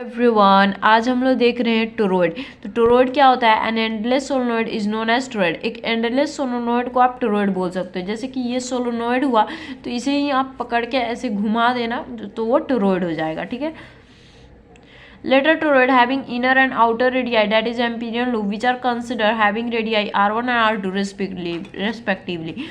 Everyone, आज हम लोग देख रहे हैं टोरॉइड। तो टोरॉइड क्या होता है? An endless solenoid is known as toroid. एक एंडलेस सोलेनोइड को आप टोरॉइड बोल सकते हो। जैसे कि ये सोलेनोइड हुआ तो इसे ही आप पकड़ के ऐसे घुमा देना तो वो टोरॉइड हो जाएगा। ठीक है। Later toroid having inner and outer radii, that is empyrean loop, which are considered having radii R1 and R2 respectively.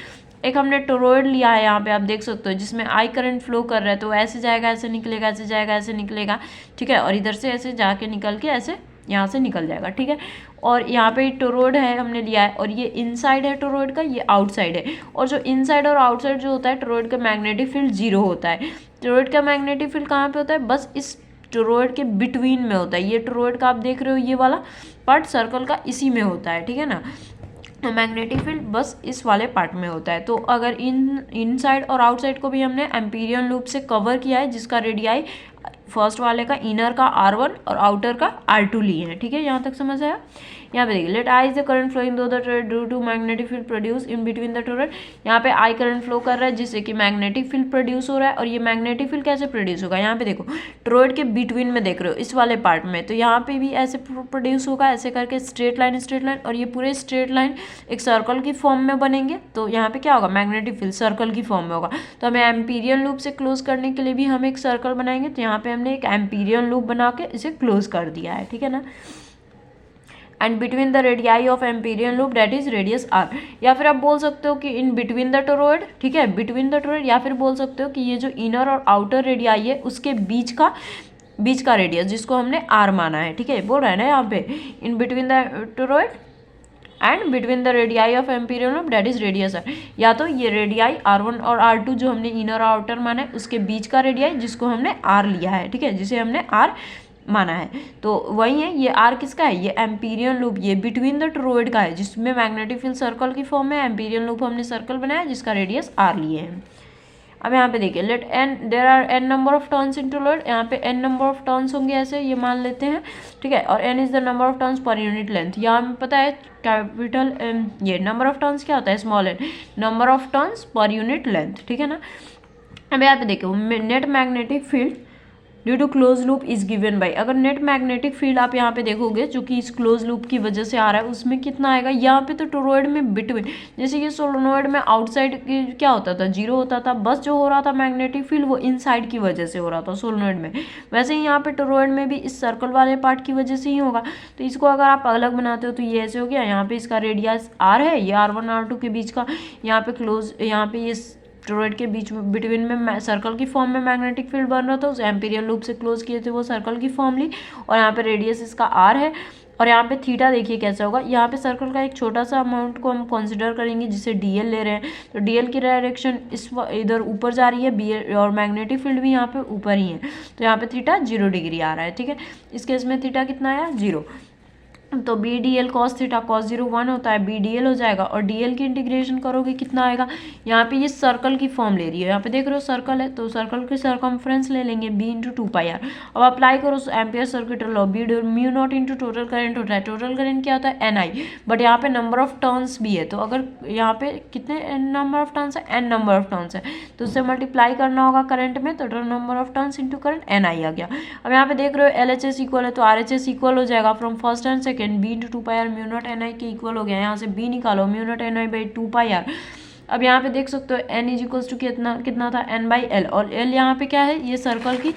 एक हमने टोरॉइड लिया है, यहाँ पे आप देख सकते हो, जिसमें आई करंट फ्लो कर रहा है, तो ऐसे जाएगा ऐसे निकलेगा, ऐसे जाएगा ऐसे निकलेगा। ठीक है। और इधर से ऐसे जाके निकल के ऐसे यहाँ से निकल जाएगा। ठीक है। और यहाँ पे टोरॉइड है हमने लिया है, और ये इनसाइड है टोरॉइड का, ये आउटसाइड है। और जो इनसाइड और आउटसाइड जो होता है टोरॉइड का मैग्नेटिक फील्ड 0 होता है। टोरॉइड का मैग्नेटिक फील्ड कहाँ पे होता है? बस इस टोरॉइड के बिटवीन में होता है। ये टोरॉइड का आप देख रहे हो, ये वाला पार्ट सर्कल का इसी में होता है। ठीक है ना। तो मैग्नेटिक फील्ड बस इस वाले पार्ट में होता है। तो अगर इनसाइड और आउटसाइड को भी हमने एम्पीरियन लूप से कवर किया है, जिसका रेडियाई फर्स्ट वाले का इनर का R1 और आउटर का R2 लिए हैं। ठीक है। यहाँ तक समझ आया? यहाँ पे देखिए, let I is the current flowing through the toroid due to magnetic field produce in between the toroid. यहाँ पे आई करंट फ्लो कर रहा है जिससे कि मैग्नेटिक फील्ड प्रोड्यूस हो रहा है। और ये मैग्नेटिक फील्ड कैसे प्रोड्यूस होगा? यहाँ पे देखो, टोरॉइड के बिटवीन में देख रहे हो, इस वाले पार्ट में, तो यहाँ पे भी ऐसे प्रोड्यूस होगा, ऐसे करके स्ट्रेट लाइन, और ये पूरे स्ट्रेट लाइन एक सर्कल की फॉर्म में बनेंगे। तो यहाँ पे क्या होगा? मैग्नेटिक फील्ड सर्कल की फॉर्म में होगा। तो हमें एम्पीरियन लूप से क्लोज करने के लिए भी हम एक सर्कल बनाएंगे। तो यहाँ पे हमने एक एम्पीरियन लूप बना के इसे क्लोज कर दिया है। ठीक है ना। And between the radii of Amperian loop that is radius r. या फिर आप बोल सकते हो कि इन बिटवीन द टोरॉइड। ठीक है, बिटवीन द टोरॉइड। या फिर बोल सकते हो कि ये जो इनर और आउटर रेडियाई है उसके बीच का रेडियस, जिसको हमने आर माना है। ठीक है, बोल रहा है ना यहाँ पे, in between the toroid and between the radii of Amperian loop that is radius r. या तो ये रेडियाई R1 और R2 जो हमने इनर और आउटर माना है उसके बीच का रेडियाई, जिसको हमने आर लिया है। ठीक है, जिसे हमने आर माना है। तो वही है, ये आर किसका है? ये एम्पीरियन लूप, ये बिटवीन द टोरॉइड का है, जिसमें मैग्नेटिक फील्ड सर्कल की फॉर्म में एम्पीरियन लूप हमने सर्कल बनाया जिसका रेडियस आर लिए हैं। अब यहाँ पे देखिए, let n there are n number of turns in toroid. यहाँ पे एन नंबर ऑफ टर्न्स होंगे, ऐसे ये मान लेते हैं। ठीक है। और n is the number of turns per unit length. यहाँ हमें पता है कैपिटल ये नंबर ऑफ टर्न्स क्या होता है? Small n, number of turns per unit length. ठीक है ना। अब यहाँ पे देखो, net magnetic field due to close loop is given by. अगर नेट मैग्नेटिक फील्ड आप यहाँ पे देखोगे जो कि इस क्लोज लूप की वजह से आ रहा है, उसमें कितना आएगा? यहाँ पे तो टोरॉइड में बिटवीन, जैसे कि सोलेनोइड में आउटसाइड क्या होता था? 0 होता था। बस जो हो रहा था मैग्नेटिक फील्ड वो इनसाइड की वजह से हो रहा था सोलेनोइड में। वैसे ही यहाँ पे टोरॉइड में भी इस सर्कल वाले पार्ट की वजह से ही होगा। तो इसको अगर आप अलग बनाते हो तो ये ऐसे हो गया। यहाँ पे इसका रेडियस आर है, ये R1 R2 के बीच का। यहाँ पे क्लोज, यहाँ पे ये टोरॉइड के बीच में बिटवीन में सर्कल की फॉर्म में मैग्नेटिक फील्ड बन रहा था, उस एम्पीरियन लूप से क्लोज किए थे, वो सर्कल की फॉर्म ली। और यहाँ पे रेडियस इसका आर है। और यहाँ पे थीटा देखिए कैसा होगा। यहाँ पे सर्कल का एक छोटा सा अमाउंट को हम कंसिडर करेंगे जिसे डीएल ले रहे हैं। तो डीएल की डायरेक्शन इस इधर ऊपर जा रही है, बी और मैग्नेटिक फील्ड भी यहाँ पे ऊपर ही है। तो यहाँ पे थीटा 0 डिग्री आ रहा है। ठीक है, इस केस में थीटा कितना आया? 0। तो B d l cos theta cos 0 1 होता है, बी डी एल हो जाएगा। और डी एल की इंटीग्रेशन करोगे कितना आएगा? यहाँ पे ये सर्कल की फॉर्म ले रही है, यहाँ पे देख रहे हो सर्कल है, तो सर्कल की सर्कमफ्रेंस ले लेंगे बी इंटू 2πr। अब अप्लाई करो Ampere circuit law, B mu naught into total current होता है। टोटल करंट क्या होता है? N I. बट यहाँ पे नंबर ऑफ टर्न्स भी है, तो अगर यहाँ पे कितने नंबर ऑफ टर्न्स है? एन नंबर ऑफ टर्न्स है, तो उससे मल्टीप्लाई करना होगा करंट में, तो total number of turns into current N I आ गया। अब यहाँ पे देख रहे हो एल एच एस इक्वल है, तो आर एच एस इक्वल हो जाएगा from first and second, B into 2πr mu naught N I के इक्वल हो गया। यहाँ से बी निकालो, mu naught N I by 2πr। अब यहाँ पे देख सकते हो एन इज इक्वल्स टू कितना था? N by L. और एल यहाँ पे क्या है? ये सर्कल की,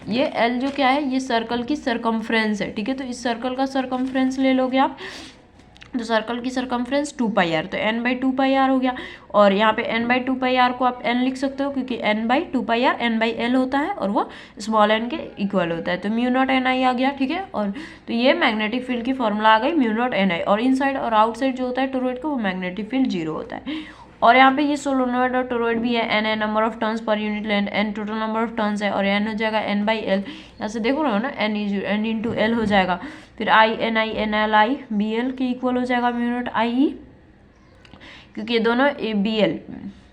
ये एल जो क्या है? ये सर्कल की सर्कमफ्रेंस है। ठीक है, तो इस सर्कल का सर्कमफ्रेंस ले लोगे आप, तो सर्कल की सर्कमफ्रेंस 2πr, तो n बाई 2πr हो गया। और यहाँ पे n बाई 2πr को आप n लिख सकते हो, क्योंकि n by 2πr n by l होता है और वो स्मॉल n के इक्वल होता है। तो म्यू नॉट एन आई आ गया। ठीक है, और तो ये मैग्नेटिक फील्ड की फॉर्मूला आ गई, म्यू नॉट एन आई। और इनसाइड और आउटसाइड जो होता है टोरॉइड का, वो मैग्नेटिक फील्ड 0 होता है। और यहाँ पे ये सोलेनोइड और टोरॉइड भी है, एन है number of turns per unit length, N total number of turns है, और एन हो जाएगा एन बाई एल। यहाँ से देखो रहे हो ना, एन इंटू एल हो जाएगा। फिर I N L I B L के इक्वल हो जाएगा म्यू नॉट आई ई, क्योंकि ये दोनों बी एल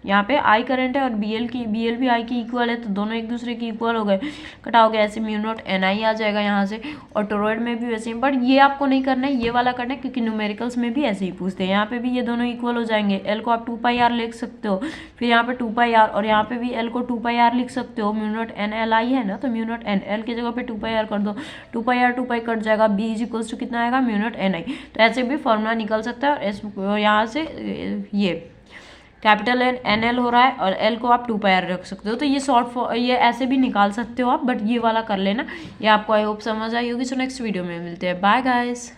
यहाँ पे आई करंट है और BL भी आई की इक्वल है, तो दोनों एक दूसरे की इक्वल हो गए, कटाओगे ऐसे म्यू नॉट NI आ जाएगा यहाँ से। और टोरॉइड में भी वैसे ही, बट ये आपको नहीं करना है, ये वाला करना है क्योंकि न्यूमेरिकल्स में भी ऐसे ही पूछते हैं। यहाँ पे भी ये दोनों इक्वल हो जाएंगे, L को आप 2πr लिख सकते हो, फिर यहाँ पे 2πr और यहाँ पे भी L को 2πr लिख सकते हो। म्यू नॉट NLI है ना, तो म्यू नॉट NL की जगह पे 2πr कर दो, 2πr 2π कट जाएगा, B इज इक्वल्स टू कितना आएगा म्यू नॉट NI। तो ऐसे भी फॉर्मूला निकल सकता है। और यहाँ से ये कैपिटल NL हो रहा है और L को आप 2πr रख सकते हो, तो ये ये ऐसे भी निकाल सकते हो आप, बट ये वाला कर लेना। ये आपको आई होप समझ आई होगी। सो नेक्स्ट वीडियो में मिलते हैं, बाय गाइस।